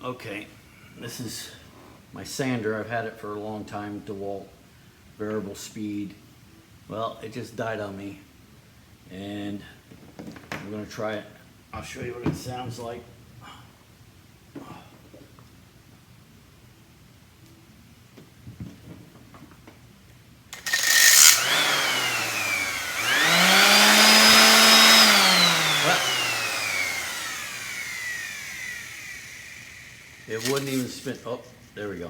Okay, this is my sander. I've had it for a long time, DeWalt variable speed. Well, it just died on me, and I'm gonna try it. I'll show you what it sounds like. It wouldn't even spin. Oh, there we go.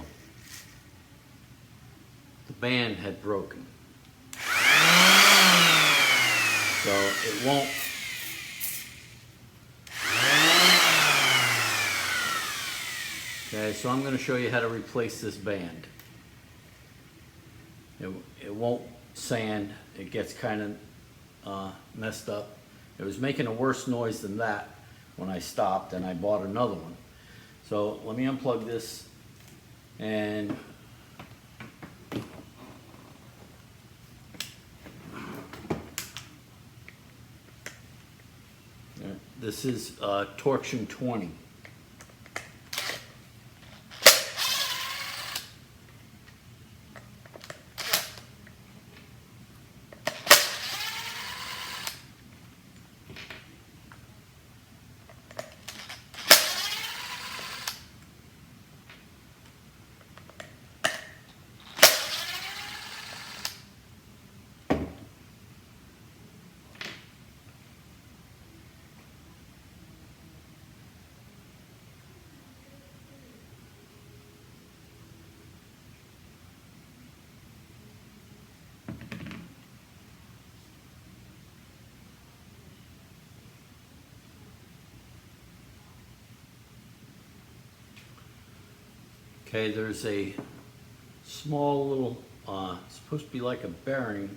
The band had broken. So it won't. Okay, so I'm going to show you how to replace this band. It won't sand. It gets kind of messed up. It was making a worse noise than that when I stopped, and I bought another one. So let me unplug this, and this is Torxion 20. Okay, there's a small little, it's supposed to be like a bearing.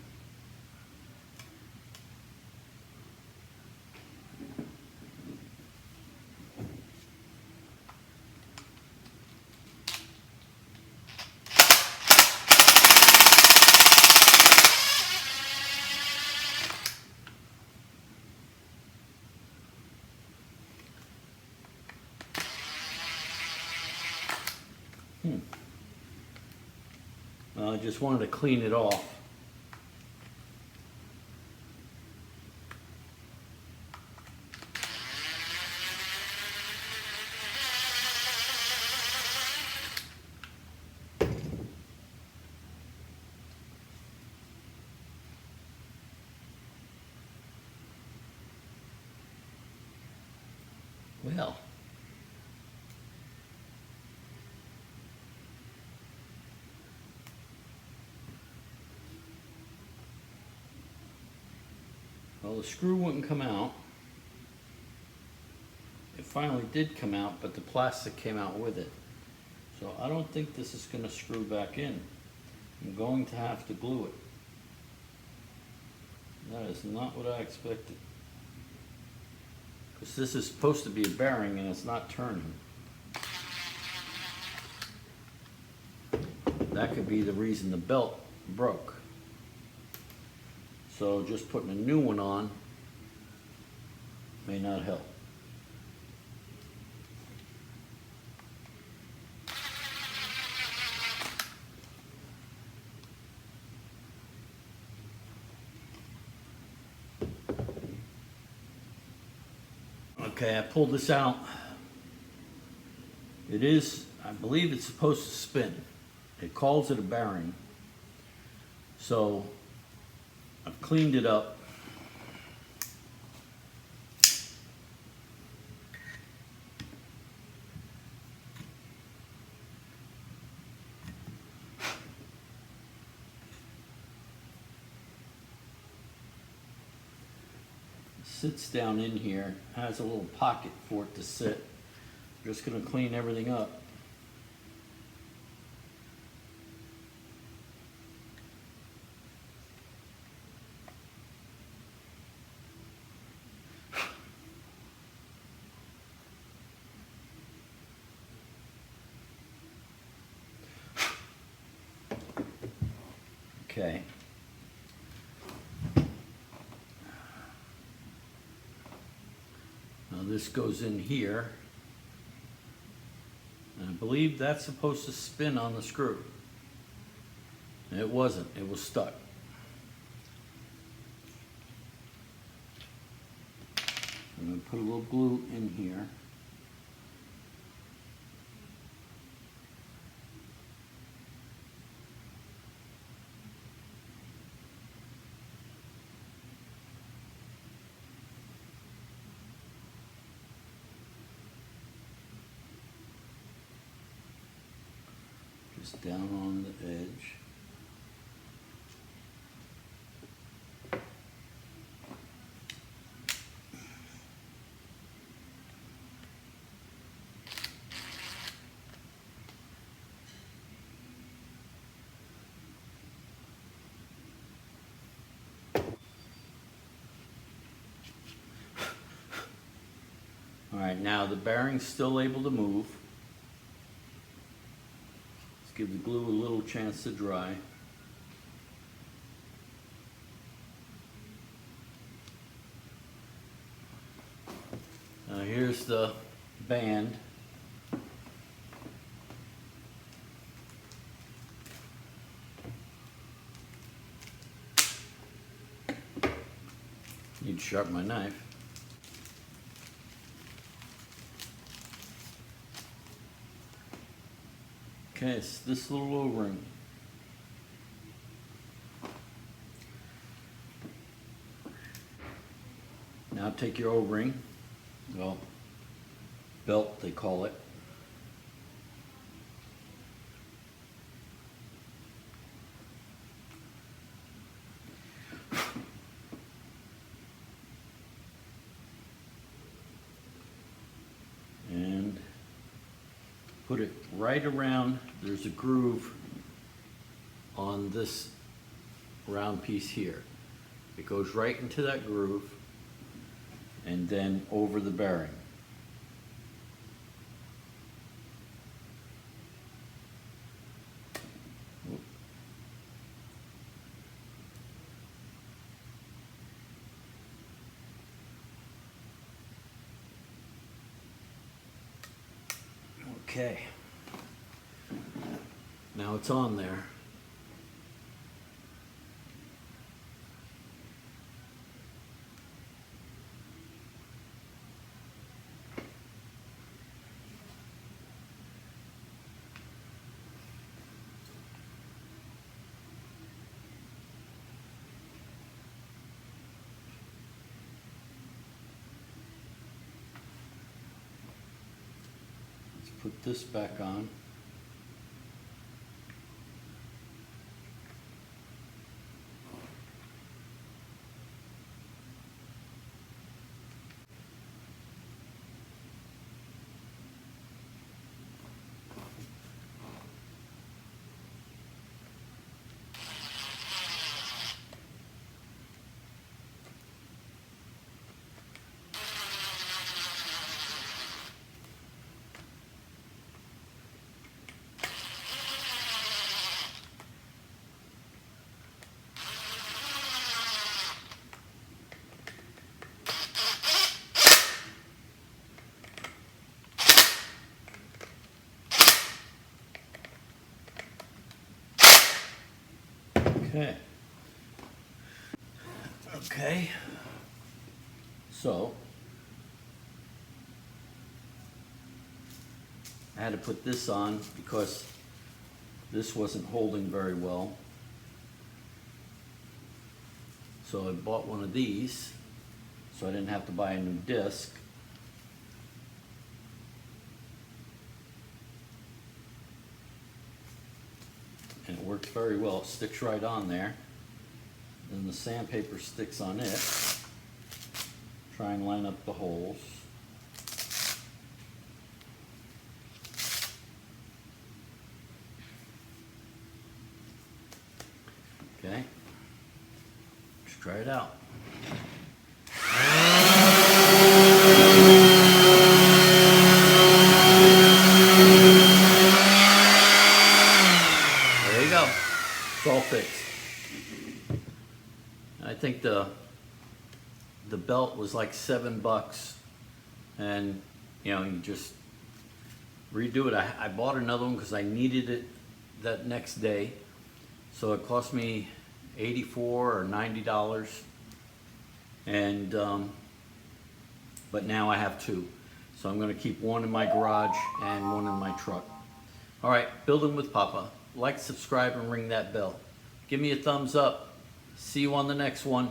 I just wanted to clean it off. Well, the screw wouldn't come out. It finally did come out, but the plastic came out with it. So I don't think this is going to screw back in. I'm going to have to glue it. That is not what I expected. Because this is supposed to be a bearing and it's not turning. That could be the reason the belt broke. So just putting a new one on may not help. Okay, I pulled this out. It is, I believe it's supposed to spin. It calls it a bearing. So I've cleaned it up. Sits down in here, has a little pocket for it to sit. I'm just going to clean everything up. Okay. Now this goes in here. And I believe that's supposed to spin on the screw. And it wasn't, it was stuck. I'm going to put a little glue in here. Just down on the edge. All right, now the bearing's still able to move. Let's give the glue a little chance to dry. Now here's the band. Need to sharpen my knife. Okay, it's this little O-ring. Now take your O-ring, well, belt they call it. And put it right around, there's a groove on this round piece here. It goes right into that groove and then over the bearing. Okay, now it's on there. Put this back on. Okay. Okay. So I had to put this on because this wasn't holding very well. So I bought one of these so I didn't have to buy a new disc. And it works very well. It sticks right on there. Then the sandpaper sticks on it. Try and line up the holes. Okay, let's try it out. There you go, it's all fixed. I think the belt was like $7, and you know, you just redo it. I bought another one because I needed it that next day. So it cost me $84 or $90. And, but now I have two. So I'm gonna keep one in my garage and one in my truck. All right, Building with Papa. Like, subscribe, and ring that bell. Give me a thumbs up. See you on the next one.